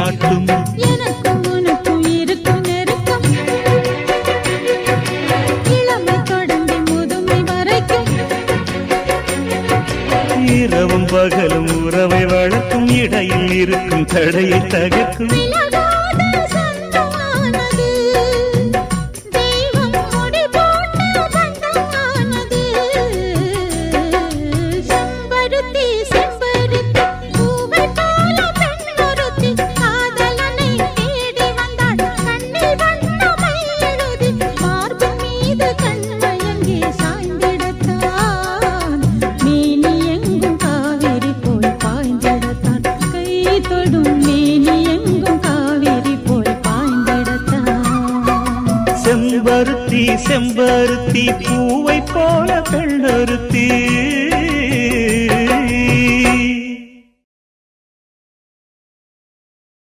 காட்டும். எனக்கும் உனக்கும் இருக்கும் நெருக்கம் இளமை தொடங்கி முதுமை வரைக்கும். இரவும் பகலும் உறவை வளர்க்கும் இடையில் இருக்கும் தடையை தகர்க்கும். செம்பருத்தி செம்பருத்தி பூவை போல பெண்ணொருத்தி